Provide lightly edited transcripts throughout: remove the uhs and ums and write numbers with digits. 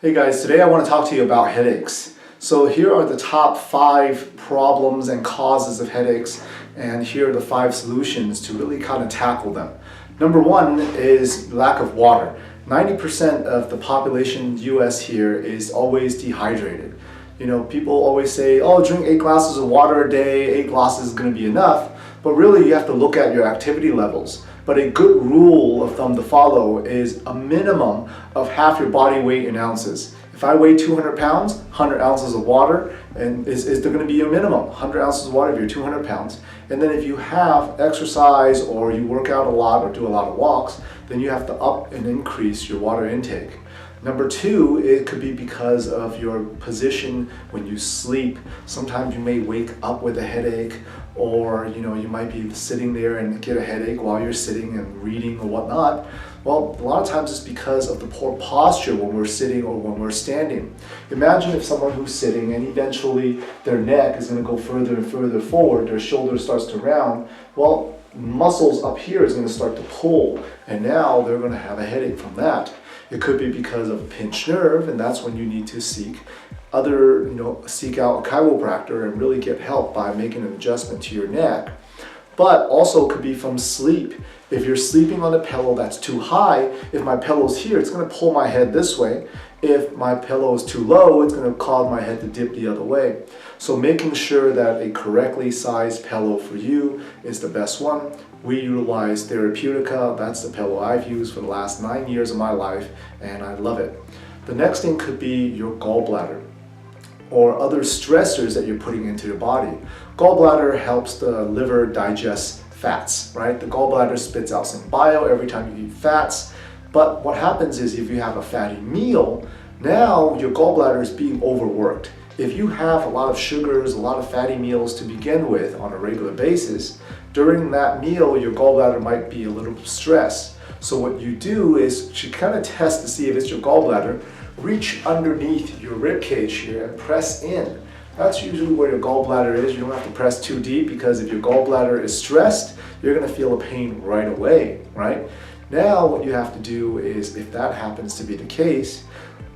Hey guys, today I want to talk to you about headaches. So here are the top 5 problems and causes of headaches, and here are the 5 solutions to really kind of tackle them. Number 1 is lack of water. 90% of the population in the US here is always dehydrated. You know, people always say, oh, drink 8 glasses of water a day, 8 glasses is going to be enough. But really you have to look at your activity levels. But a good rule of thumb to follow is a minimum of half your body weight in ounces. If I weigh 200 pounds, 100 ounces of water and is going to be your minimum, 100 ounces of water if you're 200 pounds. And then if you have exercise or you work out a lot or do a lot of walks, then you have to up and increase your water intake. Number 2, it could be because of your position when you sleep. Sometimes you may wake up with a headache, or you might be sitting there and get a headache while you're sitting and reading or whatnot. Well, a lot of times it's because of the poor posture when we're sitting or when we're standing. Imagine if someone who's sitting and eventually their neck is going to go further and further forward, their shoulder starts to round. Well, muscles up here is going to start to pull, and now they're going to have a headache from that. It could be because of a pinched nerve, and that's when you need to seek out a chiropractor and really get help by making an adjustment to your neck. But also could be from sleep. If you're sleeping on a pillow that's too high, if my pillow's here, it's going to pull my head this way. If my pillow is too low, it's going to cause my head to dip the other way. So making sure that a correctly sized pillow for you is the best one. We utilize Therapeutica. That's the pillow I've used for the last 9 years of my life, and I love it. The next thing could be your gallbladder or other stressors that you're putting into your body. Gallbladder helps the liver digest fats, right? The gallbladder spits out some bile every time you eat fats. But what happens is if you have a fatty meal, now your gallbladder is being overworked. If you have a lot of sugars, a lot of fatty meals to begin with on a regular basis, during that meal, your gallbladder might be a little stressed. So what you do is to kind of test to see if it's your gallbladder, reach underneath your rib cage here and press in. That's usually where your gallbladder is. You don't have to press too deep, because if your gallbladder is stressed, you're going to feel a pain right away, right? Now what you have to do is, if that happens to be the case,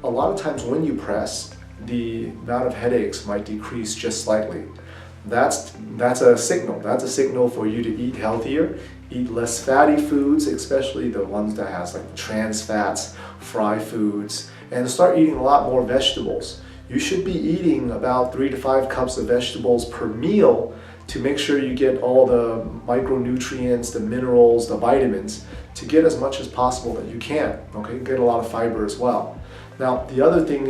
a lot of times when you press, the amount of headaches might decrease just slightly. That's a signal. That's a signal for you to eat healthier, eat less fatty foods, especially the ones that has like trans fats, fried foods, and start eating a lot more vegetables. You should be eating about 3 to 5 cups of vegetables per meal to make sure you get all the micronutrients, the minerals, the vitamins, to get as much as possible that you can. Okay, get a lot of fiber as well. Now, the other thing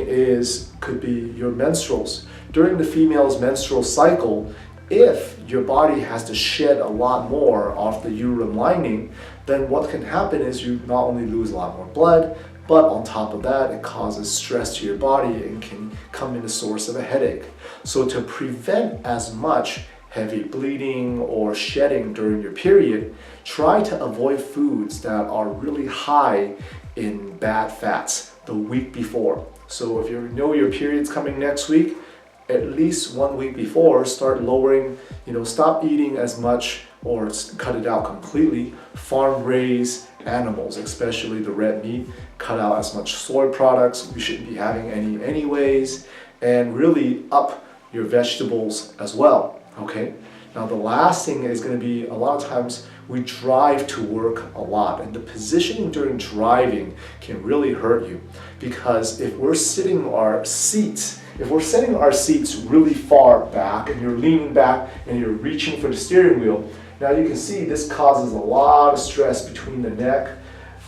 could be your menstruals. During the female's menstrual cycle, if your body has to shed a lot more off the uterine lining, then what can happen is you not only lose a lot more blood, but on top of that, it causes stress to your body and can come in a source of a headache. So to prevent as much heavy bleeding or shedding during your period, try to avoid foods that are really high in bad fats the week before. So if you know your period's coming next week, at least 1 week before, start lowering, stop eating as much or cut it out completely. Farm-raised animals, especially the red meat, cut out as much soy products. We shouldn't be having any anyways, and really up your vegetables as well, okay? Now the last thing is going to be, a lot of times we drive to work a lot, and the positioning during driving can really hurt you, because if we're setting our seats really far back and you're leaning back and you're reaching for the steering wheel, now you can see this causes a lot of stress between the neck,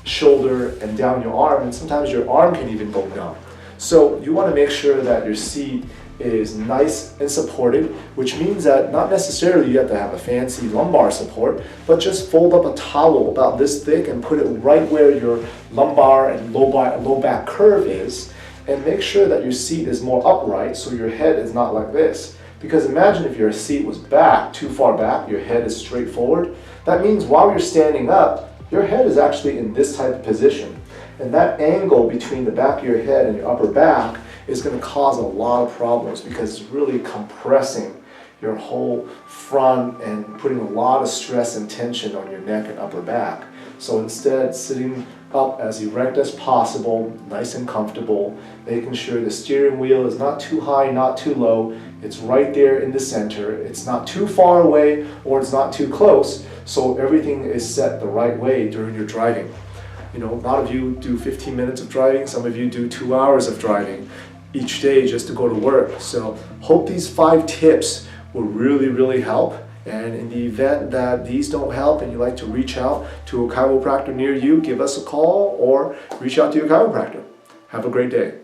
shoulder, and down your arm, and sometimes your arm can even go numb. So you want to make sure that your seat is nice and supported, which means that not necessarily you have to have a fancy lumbar support, but just fold up a towel about this thick and put it right where your lumbar and low back curve is, and make sure that your seat is more upright so your head is not like this. Because imagine if your seat was back, too far back, your head is straight forward. That means while you're standing up, your head is actually in this type of position. And that angle between the back of your head and your upper back is going to cause a lot of problems, because it's really compressing your whole front and putting a lot of stress and tension on your neck and upper back. So instead, sitting up as erect as possible, nice and comfortable, making sure the steering wheel is not too high, not too low. It's right there in the center. It's not too far away or it's not too close. So everything is set the right way during your driving. You know, a lot of you do 15 minutes of driving. Some of you do 2 hours of driving each day just to go to work. So hope these 5 tips will really help. And in the event that these don't help and you'd like to reach out to a chiropractor near you, give us a call or reach out to your chiropractor. Have a great day.